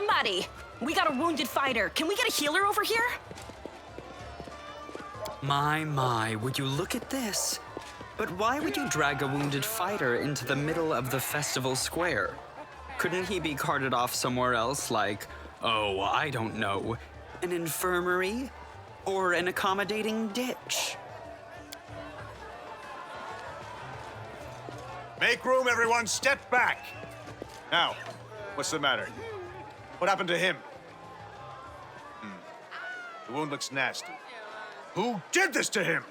Somebody! We got a wounded fighter. Can we get a healer over here? My, would you look at this? But why would you drag a wounded fighter into the middle of the festival square? Couldn't he be carted off somewhere else like, oh, I don't know, an infirmary? Or an accommodating ditch? Make room, everyone. Step back. Now, what's the matter? What happened to him? The wound looks nasty. Who did this to him?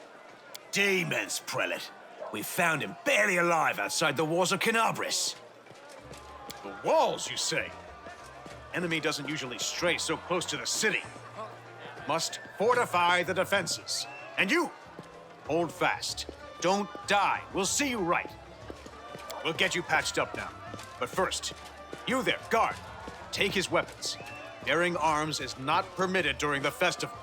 Demons, Prelate. We found him barely alive outside the walls of Canabris. The walls, you say? Enemy doesn't usually stray so close to the city. Must fortify the defenses. And you, hold fast. Don't die. We'll see you right. We'll get you patched up now. But first, you there, guard, take his weapons. Bearing arms is not permitted during the festival.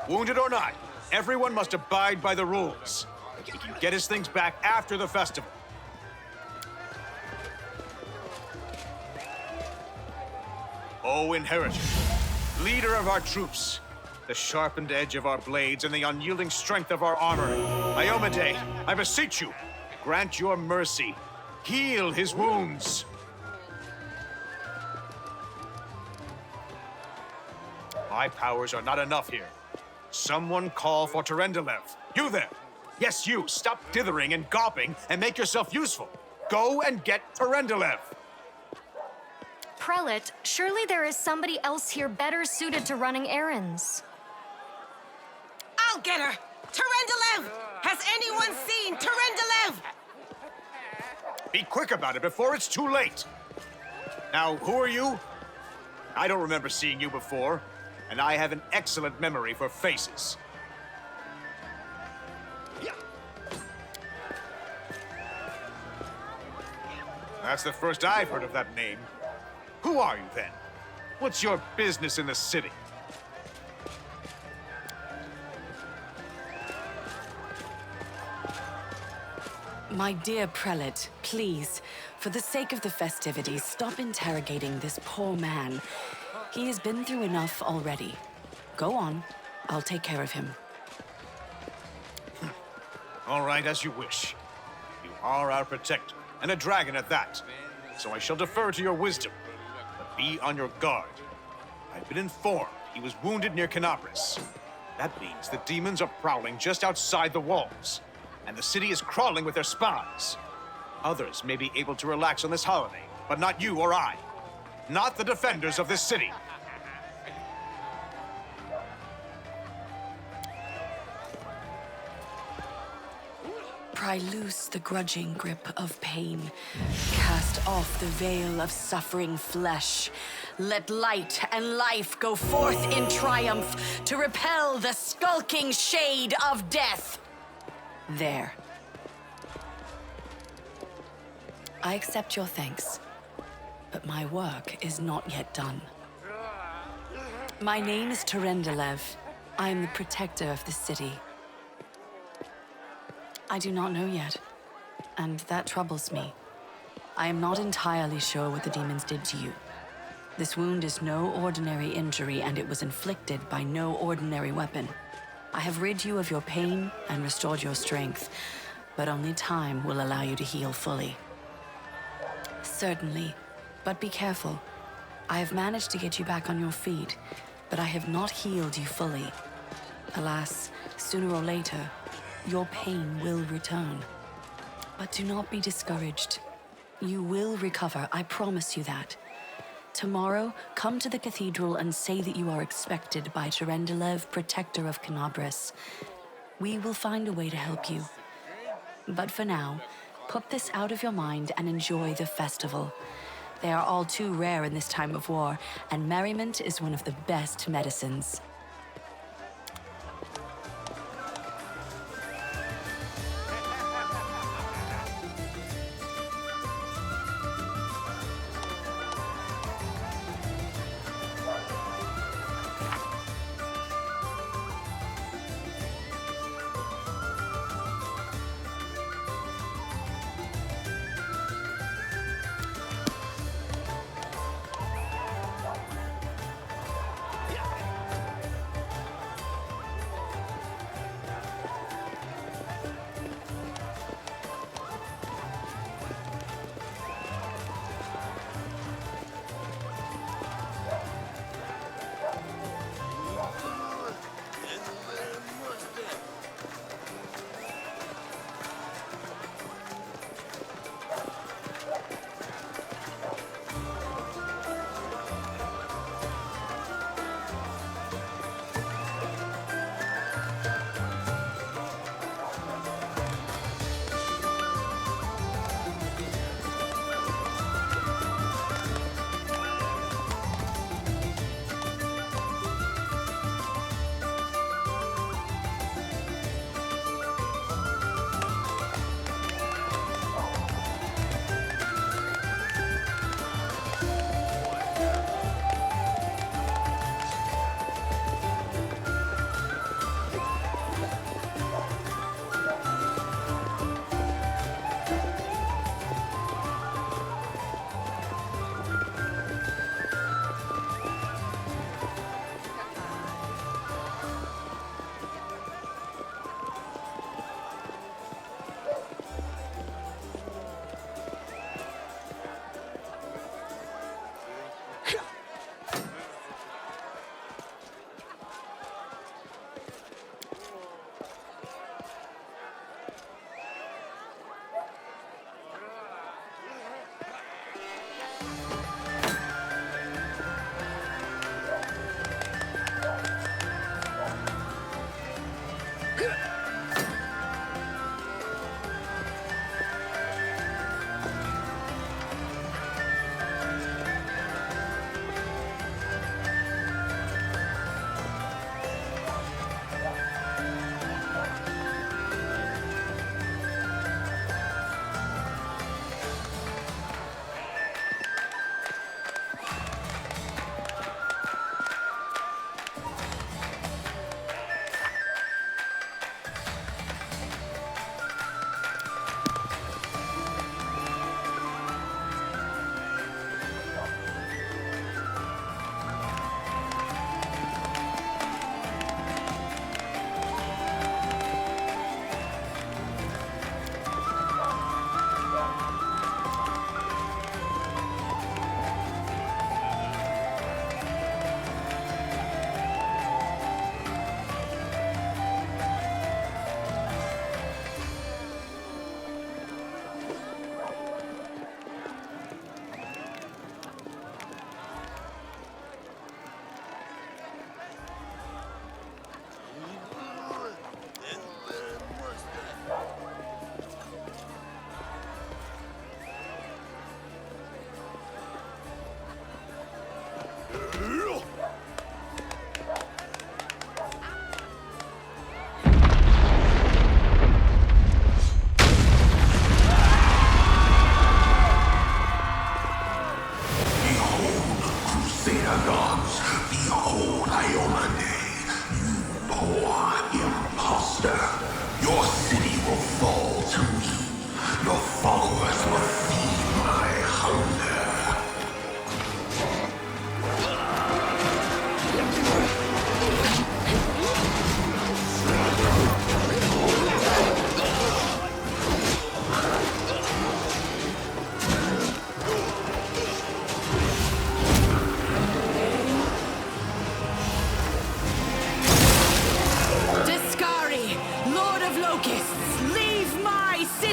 Wounded or not, everyone must abide by the rules. He can get his things back after the festival. O Inheritor, leader of our troops, the sharpened edge of our blades and the unyielding strength of our armor, Iomade, I beseech you, grant your mercy. Heal his wounds. My powers are not enough here. Someone call for Terendelev. You there! Yes, you! Stop dithering and gawping and make yourself useful. Go and get Terendelev. Prelate, surely there is somebody else here better suited to running errands. I'll get her! Terendelev! Has anyone seen Terendelev? Be quick about it before it's too late. Now, who are you? I don't remember seeing you before, and I have an excellent memory for faces. That's the first I've heard of that name. Who are you, then? What's your business in the city? My dear prelate, please, for the sake of the festivities, stop interrogating this poor man. He has been through enough already. Go on. I'll take care of him. All right, as you wish. You are our protector, and a dragon at that. So I shall defer to your wisdom. But be on your guard. I've been informed he was wounded near Canabris. That means the demons are prowling just outside the walls, and the city is crawling with their spies. Others may be able to relax on this holiday, but not you or I. Not the defenders of this city. Pry loose the grudging grip of pain. Cast off the veil of suffering flesh. Let light and life go forth in triumph to repel the skulking shade of death. There. I accept your thanks, but my work is not yet done. My name is Terendelev. I am the protector of the city. I do not know yet, and that troubles me. I am not entirely sure what the demons did to you. This wound is no ordinary injury, and it was inflicted by no ordinary weapon. I have rid you of your pain and restored your strength, but only time will allow you to heal fully. Certainly, but be careful. I have managed to get you back on your feet, but I have not healed you fully. Alas, sooner or later, your pain will return. But do not be discouraged. You will recover, I promise you that. Tomorrow, come to the cathedral and say that you are expected by Terendelev, protector of Canabris. We will find a way to help you. But for now, put this out of your mind and enjoy the festival. They are all too rare in this time of war, and merriment is one of the best medicines.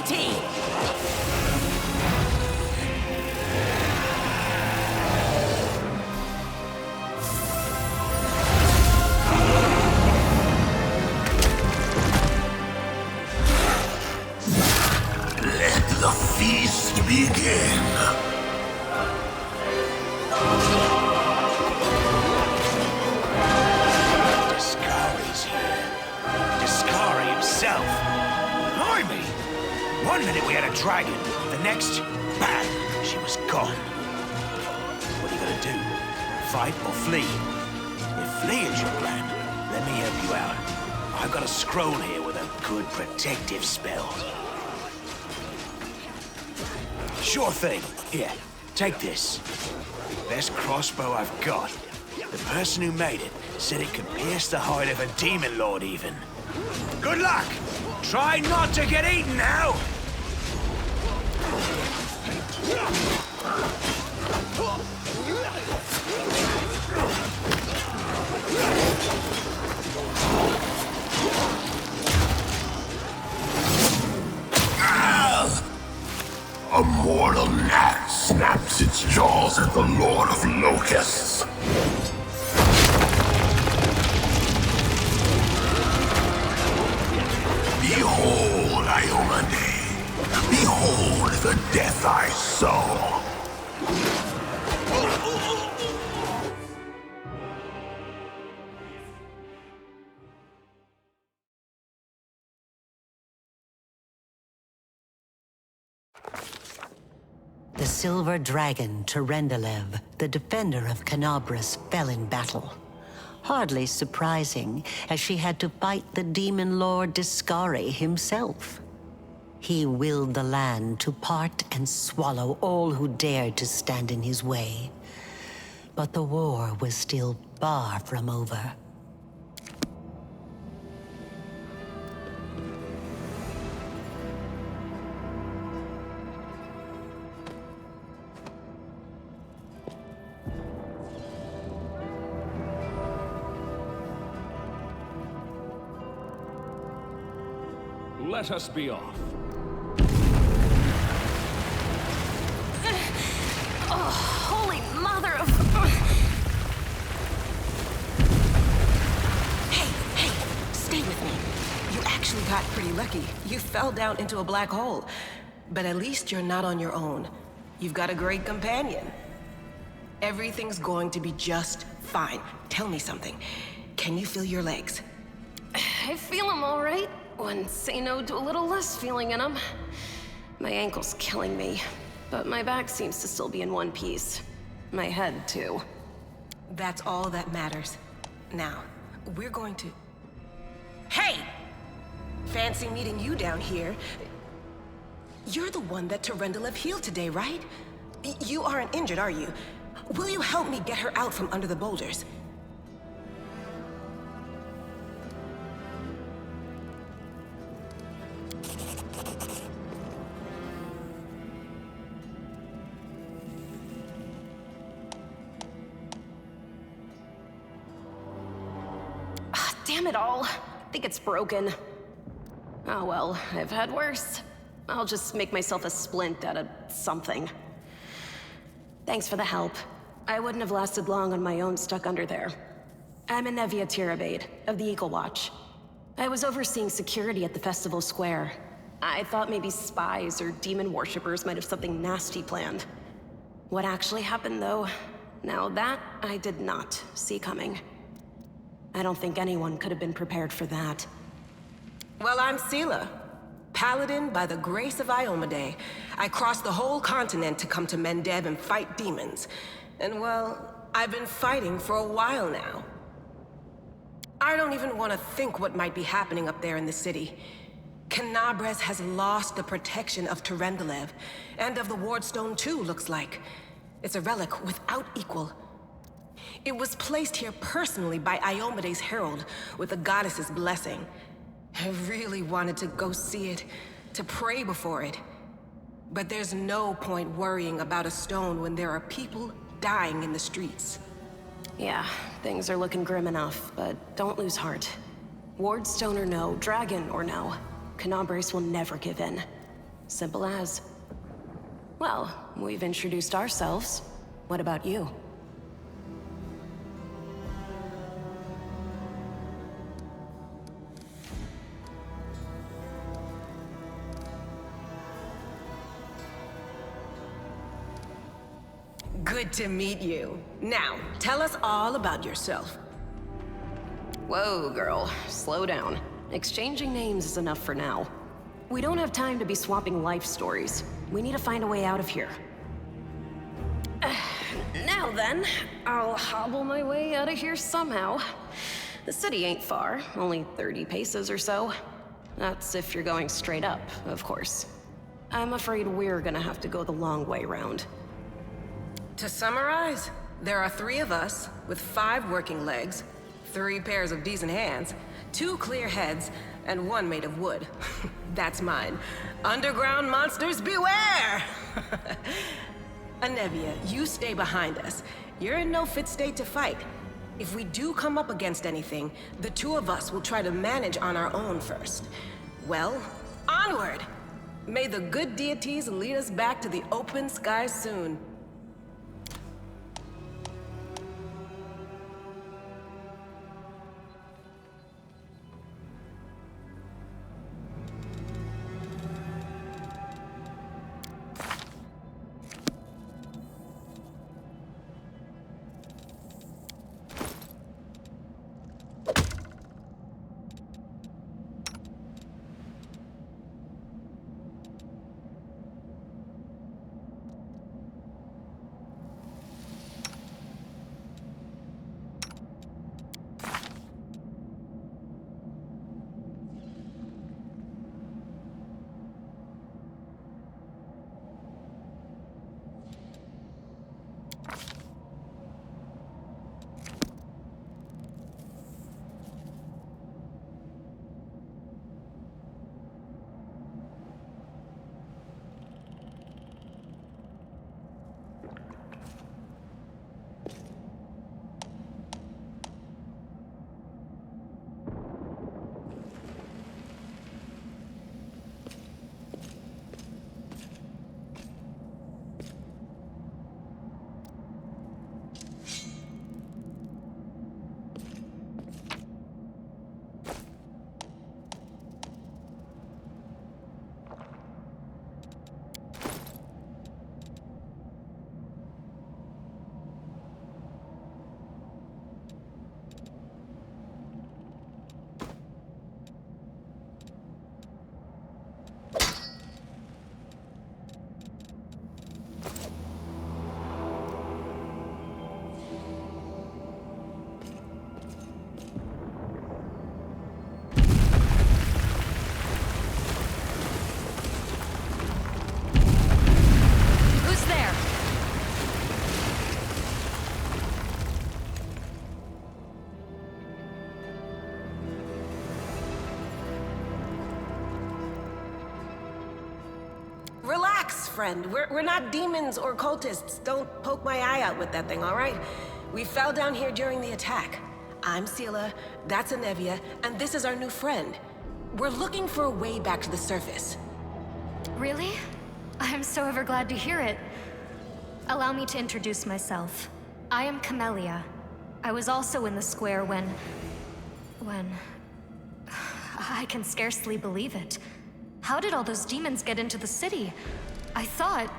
ArcadeCity! Let the feast begin. Deskari's here. Deskari himself. Blimey! One minute we had a dragon, the next, bang, she was gone. What are you gonna do? Fight or flee? If flee is your plan, let me help you out. I've got a scroll here with a good protective spell. Sure thing. Here, take this. Best crossbow I've got. The person who made it said it could pierce the hide of a demon lord even. Good luck! Try not to get eaten now! A mortal gnat snaps its jaws at the Lord of Locusts. Behold, Iomade. Behold the death I sow. The silver dragon, Tyrendelev, the defender of Canabras, fell in battle. Hardly surprising, as she had to fight the demon lord Deskari himself. He willed the land to part and swallow all who dared to stand in his way. But the war was still far from over. Let us be off. Oh, holy mother of... Hey, stay with me. You actually got pretty lucky. You fell down into a black hole. But at least you're not on your own. You've got a great companion. Everything's going to be just fine. Tell me something. Can you feel your legs? I feel them all right. Wouldn't say no to a little less feeling in them. My ankle's killing me, but my back seems to still be in one piece. My head, too. That's all that matters. Now, we're going to... Hey! Fancy meeting you down here. You're the one that Tyrendelev healed today, right? You aren't injured, are you? Will you help me get her out from under the boulders? Damn it all. I think it's broken. Oh well, I've had worse. I'll just make myself a splint out of something. Thanks for the help. I wouldn't have lasted long on my own stuck under there. I'm Anevia Tirabade, of the Eagle Watch. I was overseeing security at the festival square. I thought maybe spies or demon worshippers might have something nasty planned. What actually happened, though? Now that I did not see coming. I don't think anyone could have been prepared for that. Well, I'm Sela, paladin by the grace of Iomade. I crossed the whole continent to come to Mendev and fight demons. And well, I've been fighting for a while now. I don't even want to think what might be happening up there in the city. Canabras has lost the protection of Tyrendelev, and of the Wardstone too, looks like. It's a relic without equal. It was placed here personally by Iomade's herald, with the goddess's blessing. I really wanted to go see it, to pray before it. But there's no point worrying about a stone when there are people dying in the streets. Yeah, things are looking grim enough, but don't lose heart. Wardstone or no, dragon or no, Canabras will never give in. Simple as. Well, we've introduced ourselves. What about you? Good to meet you. Now, tell us all about yourself. Whoa, girl. Slow down. Exchanging names is enough for now. We don't have time to be swapping life stories. We need to find a way out of here. Now then, I'll hobble my way out of here somehow. The city ain't far, only 30 paces or so. That's if you're going straight up, of course. I'm afraid we're gonna have to go the long way round. To summarize, there are 3 of us with 5 working legs, 3 pairs of decent hands, 2 clear heads, and 1 made of wood. That's mine. Underground monsters beware! Anevia, you stay behind us. You're in no fit state to fight. If we do come up against anything, the 2 of us will try to manage on our own first. Well, onward! May the good deities lead us back to the open sky soon. Friend. We're not demons or cultists. Don't poke my eye out with that thing, all right? We fell down here during the attack. I'm Seela, that's Anevia, and this is our new friend. We're looking for a way back to the surface. Really? I'm so ever glad to hear it. Allow me to introduce myself. I am Camellia. I was also in the square when... I can scarcely believe it. How did all those demons get into the city? I thought,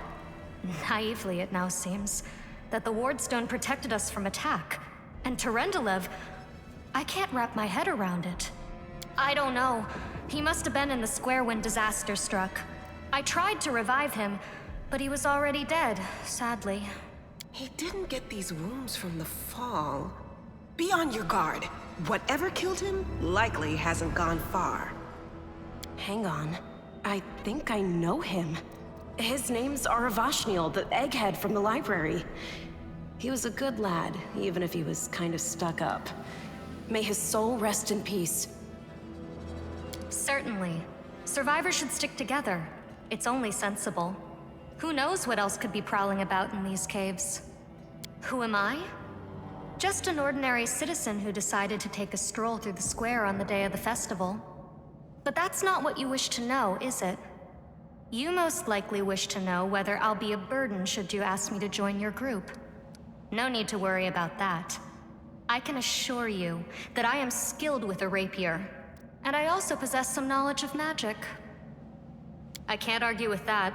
naively it now seems, that the Wardstone protected us from attack. And Terendelev, I can't wrap my head around it. I don't know. He must have been in the square when disaster struck. I tried to revive him, but he was already dead, sadly. He didn't get these wounds from the fall. Be on your guard. Whatever killed him likely hasn't gone far. Hang on. I think I know him. His name's Aravashniel, the egghead from the library. He was a good lad, even if he was kind of stuck up. May his soul rest in peace. Certainly. Survivors should stick together. It's only sensible. Who knows what else could be prowling about in these caves? Who am I? Just an ordinary citizen who decided to take a stroll through the square on the day of the festival. But that's not what you wish to know, is it? You most likely wish to know whether I'll be a burden should you ask me to join your group. No need to worry about that. I can assure you that I am skilled with a rapier, and I also possess some knowledge of magic. I can't argue with that.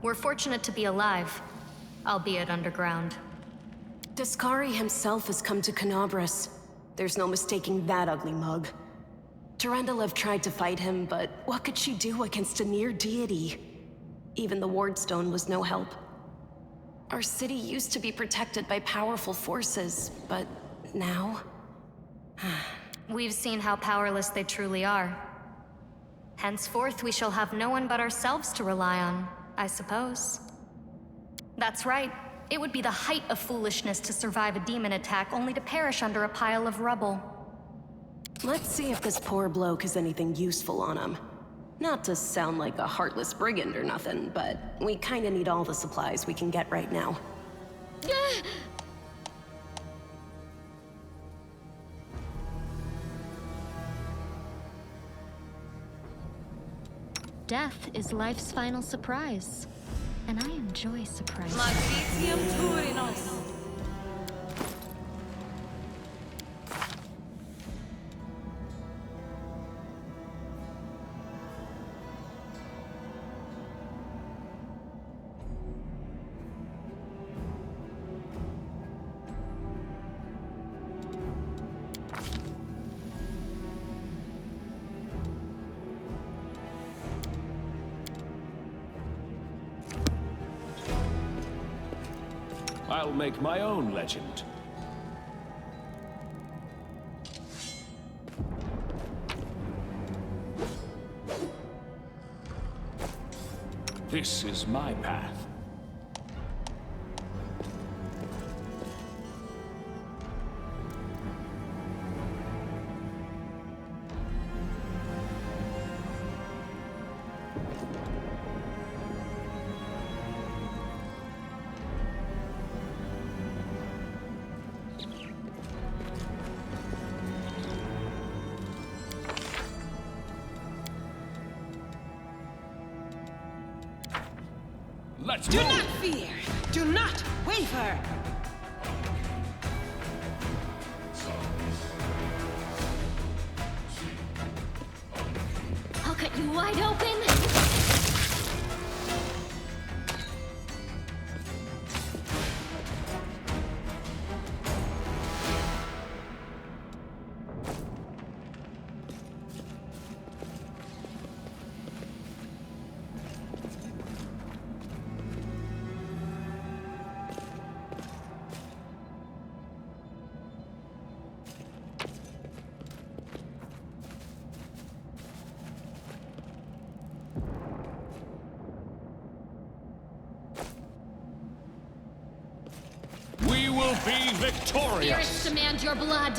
We're fortunate to be alive, albeit underground. Deskari himself has come to Canabras. There's no mistaking that ugly mug. Durendalev tried to fight him, but what could she do against a near deity? Even the Wardstone was no help. Our city used to be protected by powerful forces, but now... We've seen how powerless they truly are. Henceforth, we shall have no one but ourselves to rely on, I suppose. That's right. It would be the height of foolishness to survive a demon attack only to perish under a pile of rubble. Let's see if this poor bloke has anything useful on him. Not to sound like a heartless brigand or nothing, but we kinda need all the supplies we can get right now. Death is life's final surprise, and I enjoy surprises. I'll make my own legend. This is my path. Let's Do move. not fear! Do not waver! I'll cut you wide open! We will be victorious. Spirits demand your blood!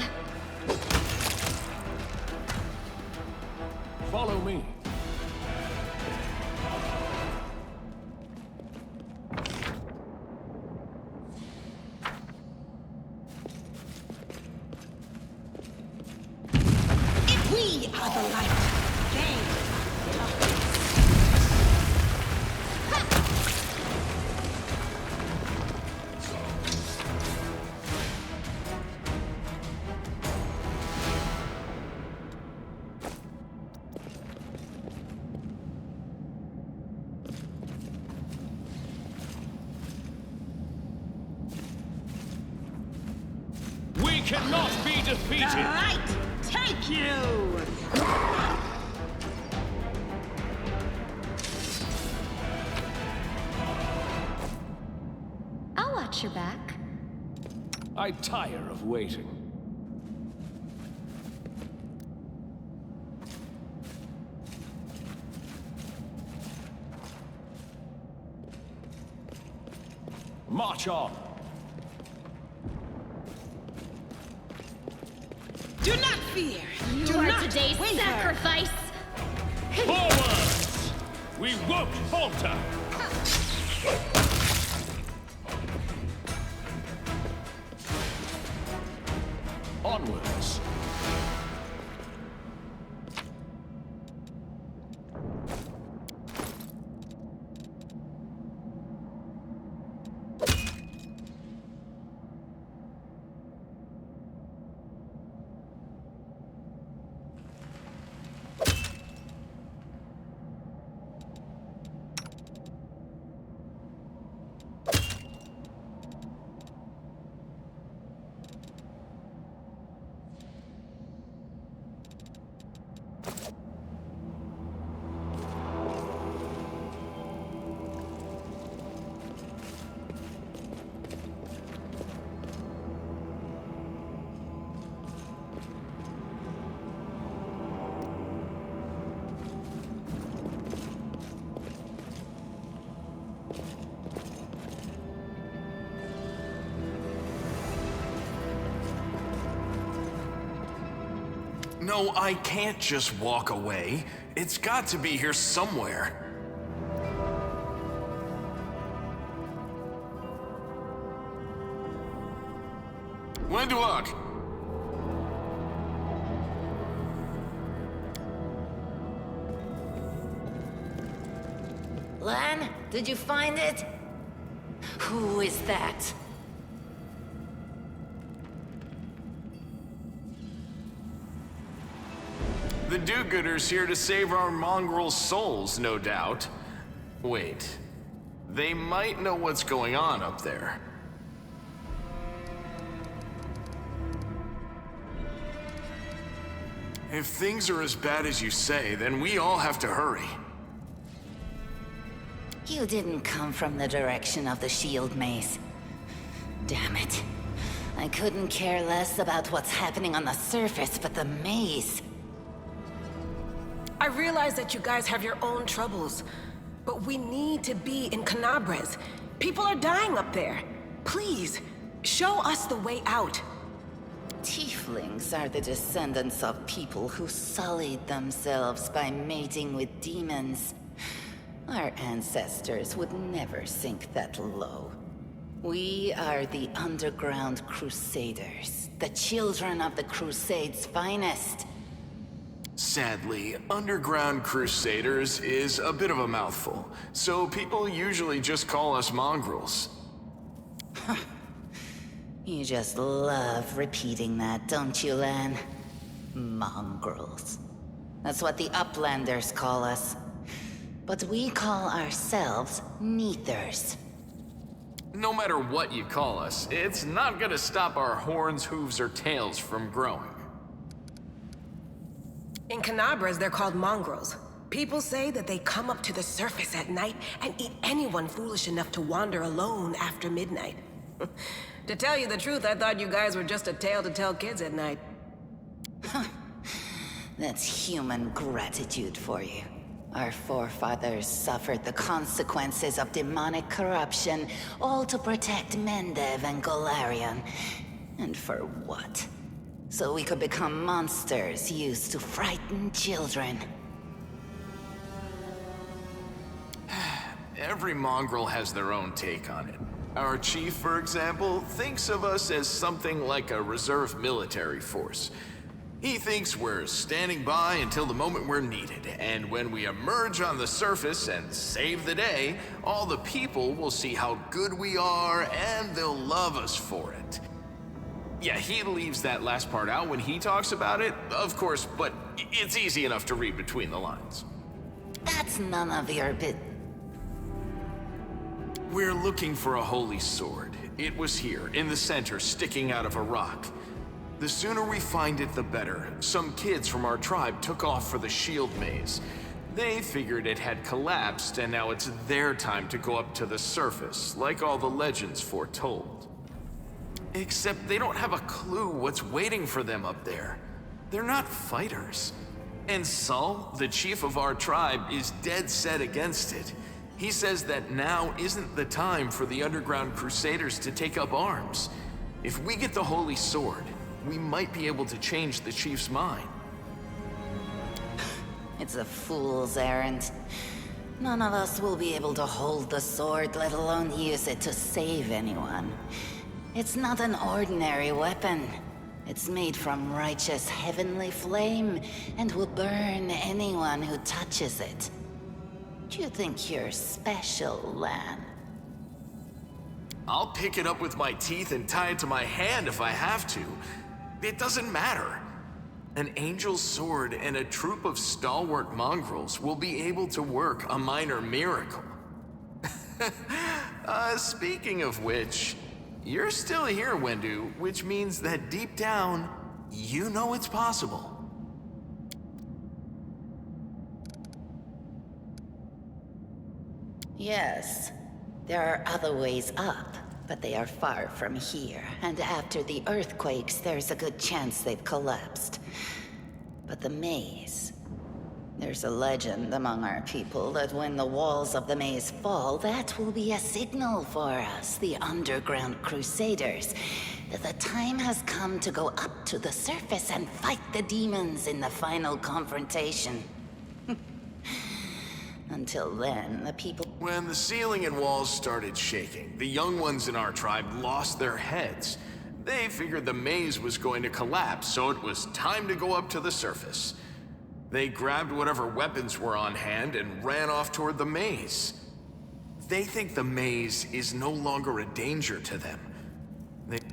Follow me. If we are the light, they are the We cannot be defeated. light! Take you! I'll watch your back. I tire of waiting. March on. Do not fear! You Do are not today's waver! sacrifice! Forwards! We won't falter. Onwards. No, I can't just walk away. It's got to be here somewhere. Worldwound! Lan, did you find it? Who is that? The do-gooders here to save our mongrel souls, no doubt. Wait, they might know what's going on up there. If things are as bad as you say, then we all have to hurry. You didn't come from the direction of the shield maze. Damn it. I couldn't care less about what's happening on the surface, but the maze... I realize that you guys have your own troubles, but we need to be in Canabres. People are dying up there. Please, show us the way out. Tieflings are the descendants of people who sullied themselves by mating with demons. Our ancestors would never sink that low. We are the underground crusaders, the children of the Crusade's finest. Sadly, underground crusaders is a bit of a mouthful, so people usually just call us mongrels. You just love repeating that, don't you, Lan? Mongrels. That's what the Uplanders call us. But we call ourselves Neathers. No matter what you call us, it's not gonna stop our horns, hooves, or tails from growing. In Canabres, they're called mongrels. People say that they come up to the surface at night and eat anyone foolish enough to wander alone after midnight. To tell you the truth, I thought you guys were just a tale to tell kids at night. That's human gratitude for you. Our forefathers suffered the consequences of demonic corruption, all to protect Mendev and Golarion. And for what? So we could become monsters used to frighten children. Every mongrel has their own take on it. Our chief, for example, thinks of us as something like a reserve military force. He thinks we're standing by until the moment we're needed, and when we emerge on the surface and save the day, all the people will see how good we are, and they'll love us for it. Yeah, he leaves that last part out when he talks about it, of course, but it's easy enough to read between the lines. That's none of your bit. We're looking for a holy sword. It was here, in the center, sticking out of a rock. The sooner we find it, the better. Some kids from our tribe took off for the shield maze. They figured it had collapsed, and now it's their time to go up to the surface, like all the legends foretold. Except they don't have a clue what's waiting for them up there. They're not fighters. And Saul, the chief of our tribe, is dead set against it. He says that now isn't the time for the underground crusaders to take up arms. If we get the holy sword, we might be able to change the chief's mind. It's a fool's errand. None of us will be able to hold the sword, let alone use it to save anyone. It's not an ordinary weapon. It's made from righteous heavenly flame and will burn anyone who touches it. Do you think you're special, Lan? I'll pick it up with my teeth and tie it to my hand if I have to. It doesn't matter. An angel's sword and a troop of stalwart mongrels will be able to work a minor miracle. Speaking of which, you're still here, Wendu, which means that deep down, you know it's possible. Yes, there are other ways up, but they are far from here, and after the earthquakes, there's a good chance they've collapsed. But the maze... There's a legend among our people that when the walls of the maze fall, that will be a signal for us, the underground crusaders. The time has come to go up to the surface and fight the demons in the final confrontation. Until then, the people... When the ceiling and walls started shaking, the young ones in our tribe lost their heads. They figured the maze was going to collapse, so it was time to go up to the surface. They grabbed whatever weapons were on hand and ran off toward the maze. They think the maze is no longer a danger to them.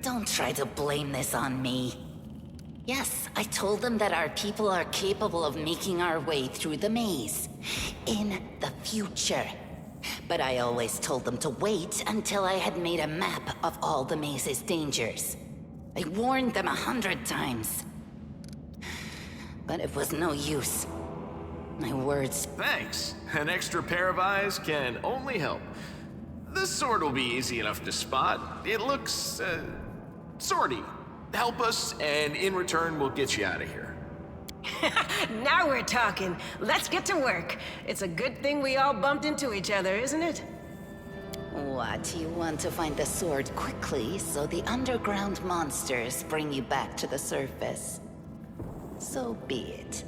Don't try to blame this on me. Yes, I told them that our people are capable of making our way through the maze. In the future. But I always told them to wait until I had made a map of all the maze's dangers. I warned them 100 times. But it was no use. My words... Thanks. An extra pair of eyes can only help. The sword will be easy enough to spot. It looks, swordy. Help us, and in return, we'll get you out of here. Now we're talking. Let's get to work. It's a good thing we all bumped into each other, isn't it? What, you want to find the sword quickly so the underground monsters bring you back to the surface? So be it.